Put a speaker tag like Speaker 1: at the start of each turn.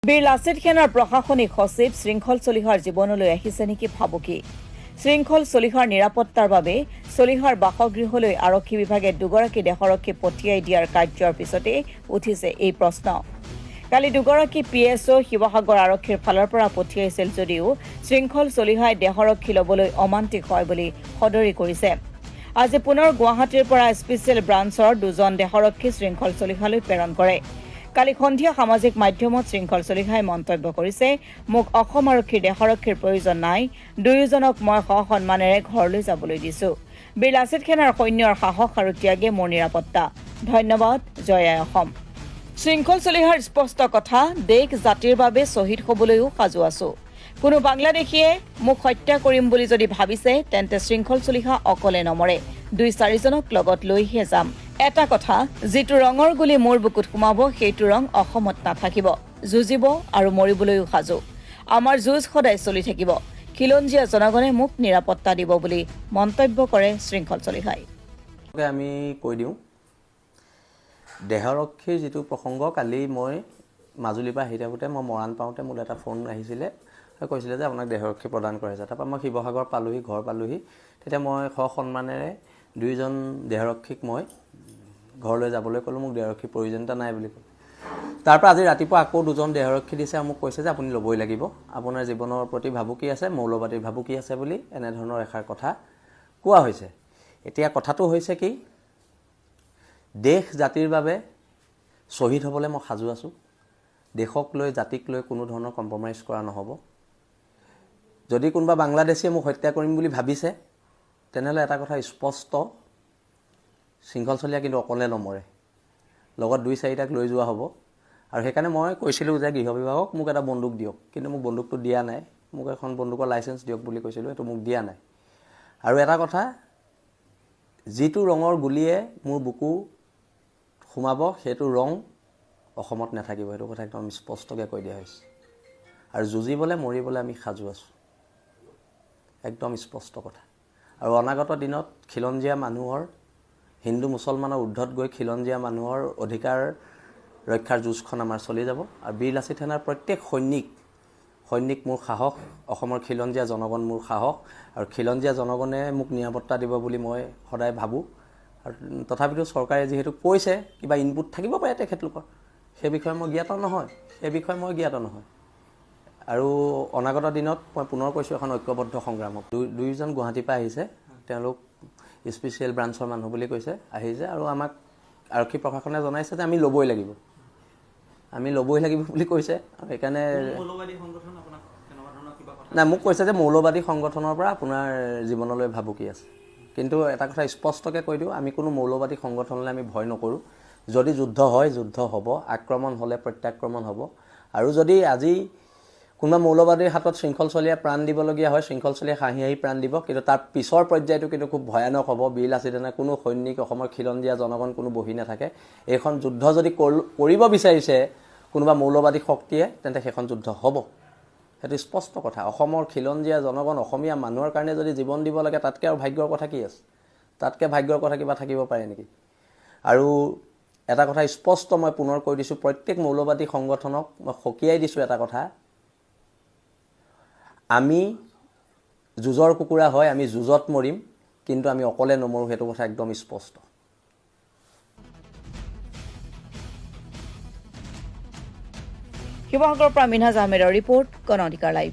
Speaker 1: বীৰ লাচিত সেনাৰ প্ৰশাসনিক সচিব শৃংখল চলিহাৰ জীৱনলৈ আহিছে নেকি ভাবুকি শৃংখল চলিহাৰ নিৰাপত্তাৰ বাবে চলিহাৰ বাসগৃহলৈ আৰক্ষী বিভাগে দুগৰাকী দেশৰক্ষী পঠিয়াই দিয়াৰ কাৰ্যৰ পিছতে উঠিছে এই প্ৰশ্ন কালি দুগৰাকী পিএছঅ শিৱসাগৰ আৰক্ষীৰ ফালৰ পৰা পঠিয়াইছিল যদিও শৃংখল চলিহাই দেশৰক্ষী ল'বলৈ অমান্তিক হয় বুলি সদৰি কৰিছে আজি পুনৰ গুৱাহাটীৰ পৰা স্পেচিয়েল ব্ৰাঞ্চৰ দুজন দেশৰক্ষী শৃংখল চলিহালৈ প্ৰেৰণ কৰে কালি সন্ধিয়া সামাজিক মাধ্যমত শৃংখল চলিহাই মন্তব্য কৰিছে মোক অসম আৰক্ষীৰ দেশৰক্ষীৰ প্ৰয়োজন নাই দুয়োজনক মই সন্মানেৰে ঘৰলৈ যাবলৈ দিছো বীৰ লাচিত সেনাৰ সৈন্যৰ সাহস আৰু ত্যাগে মোৰ নিৰাপত্তা ধন্যবাদ জয় আই অসম শৃংখল চলিহাৰ স্পষ্ট কথা দেশ জাতিৰ বাবে শ্বহীদ হ'বলৈও সাজু আছো কোনো বাংলাদেশীয়ে মোক হত্যা কৰিম বুলি যদি ভাবিছে তেন্তে শৃংখল চলিহা অকলে নমৰে 2-4জনক লগত লৈহে যাম এটা কথা যিটো ৰঙৰ গুলি মোৰ বুকুত সোমাব সেইটো ৰং অসমত নাথাকিব যুঁজিব আৰু মৰিবলৈও সাজু আমাৰ যুঁজ সদায় চলি থাকিব খিলঞ্জীয়া জনগণে মোক নিৰাপত্তা দিব বুলি মন্তব্য কৰে শৃংখল চলিহাই
Speaker 2: আমি কৈ দিওঁ দেহৰক্ষীৰ যিটো প্ৰসংগ কালি মই মাজুলীৰ পৰা আহি থাকোঁতে মই মৰাণ পাওঁতে মোৰ এটা ফোন আহিছিলে কৈছিলে যে আপোনাক দেহৰক্ষী প্ৰদান কৰা হৈছে তাৰপৰা মই শিৱসাগৰ পালোহি ঘৰ পালোহি তেতিয়া মই সন্মানেৰে দুইজন দেহৰক্ষীক মই ঘৰলৈ যাবলৈ ক'লোঁ মোক দেহৰক্ষীৰ প্ৰয়োজনীয়তা নাই বুলি ক'লোঁ তাৰপৰা আজি ৰাতিপুৱা আকৌ দুজন দেহৰক্ষী দিছে আৰু মোক কৈছে যে আপুনি ল'বই লাগিব আপোনাৰ জীৱনৰ প্ৰতি ভাবুকি আছে মৌলবাদীৰ ভাবুকি আছে বুলি এনেধৰণৰ এষাৰ কথা কোৱা হৈছে এতিয়া কথাটো হৈছে কি দেশ জাতিৰ বাবে শ্বহীদ হ'বলৈ মই সাজু আছোঁ দেশক লৈ জাতিক লৈ কোনো ধৰণৰ কম্প্ৰমাইজ কৰা নহ'ব যদি কোনোবা বাংলাদেশীয়ে মোক হত্যা কৰিম বুলি ভাবিছে তেনেহ'লে এটা কথা স্পষ্ট শৃংখল চলিহা কিন্তু অকলে নমৰে লগত 2-4টাক লৈ যোৱা হ'ব আৰু সেইকাৰণে মই কৈছিলোঁ যে গৃহ বিভাগক মোক এটা বন্দুক দিয়ক কিন্তু মোক বন্দুকটো দিয়া নাই মোক এখন বন্দুকৰ লাইচেঞ্চ দিয়ক বুলি কৈছিলোঁ সেইটো মোক দিয়া নাই আৰু এটা কথা যিটো ৰঙৰ গুলিয়ে মোৰ বুকু সোমাব সেইটো ৰং অসমত নাথাকিব সেইটো কথা একদম স্পষ্টকৈ কৈ দিয়া হৈছে আৰু যুঁজিবলৈ মৰিবলৈ আমি সাজু আছোঁ একদম স্পষ্ট কথা আৰু অনাগত দিনত খিলঞ্জীয়া মানুহৰ হিন্দু মুছলমানৰ ঊৰ্ধত গৈ খিলঞ্জীয়া মানুহৰ অধিকাৰ ৰক্ষাৰ যুঁজখন আমাৰ চলি যাব আৰু বীৰ লাচিত সেনাৰ প্ৰত্যেক সৈনিক মোৰ সাহস অসমৰ খিলঞ্জীয়া জনগণ মোৰ সাহস আৰু খিলঞ্জীয়া জনগণে মোক নিৰাপত্তা দিব বুলি মই সদায় ভাবোঁ আৰু তথাপিতো চৰকাৰে যিহেতু কৈছে কিবা ইনপুট থাকিব পাৰে তেখেতলোকৰ সেই বিষয়ে মই জ্ঞাত নহয় আৰু অনাগত দিনত মই পুনৰ কৈছোঁ এখন ঐক্যবদ্ধ সংগ্ৰামত দুইজন গুৱাহাটীৰ পৰা আহিছে তেওঁলোক স্পেচিয়েল ব্ৰাঞ্চৰ মানুহ বুলি কৈছে আহিছে আৰু আমাক আৰক্ষী প্ৰশাসনে জনাইছে যে আমি ল'বই লাগিব বুলি কৈছে আৰু সেইকাৰণে নাই মোক কৈছে যে মৌলবাদী সংগঠনৰ পৰা আপোনাৰ জীৱনলৈ ভাবুকি আছে কিন্তু এটা কথা স্পষ্টকৈ কৈ দিওঁ আমি কোনো মৌলবাদী সংগঠনলৈ আমি ভয় নকৰোঁ যদি যুদ্ধ হয় যুদ্ধ হ'ব আক্ৰমণ হ'লে প্ৰত্যাক্ৰমণ হ'ব আৰু যদি আজি কোনোবা মৌলবাদীৰ হাতত শৃংখল চলিহাই প্ৰাণ দিবলগীয়া হয় শৃংখল চলিহাই হাঁহি প্ৰাণ দিব কিন্তু তাৰ পিছৰ পৰ্যায়টো কিন্তু খুব ভয়ানক হ'ব বীৰ লাচিত সেনাৰ কোনো সৈনিক অসমৰ খিলঞ্জীয়া জনগণ কোনো বহি নাথাকে এইখন যুদ্ধ যদি কৰিব বিচাৰিছে কোনোবা মৌলবাদী শক্তিয়ে তেন্তে সেইখন যুদ্ধ হ'ব সেইটো স্পষ্ট কথা অসমৰ খিলঞ্জীয়া জনগণ অসমীয়া মানুহৰ কাৰণে যদি জীৱন দিব লাগে তাতকৈ আৰু ভাগ্যৰ কথা কি আছে তাতকৈ ভাগ্যৰ কথা কিবা থাকিব পাৰে নেকি আৰু এটা কথা স্পষ্ট মই পুনৰ কৈ দিছোঁ প্ৰত্যেক মৌলবাদী সংগঠনক মই সকীয়াই দিছোঁ এটা কথা আমি যুঁজৰ কুকুৰা হয় আমি যুঁজত মৰিম কিন্তু আমি অকলে নমৰোঁ সেইটো কথা একদম স্পষ্ট
Speaker 1: শিৱসাগৰৰ পৰা মিনহাজ আহমেদৰ ৰিপৰ্ট গণ অধিকাৰ লাইভ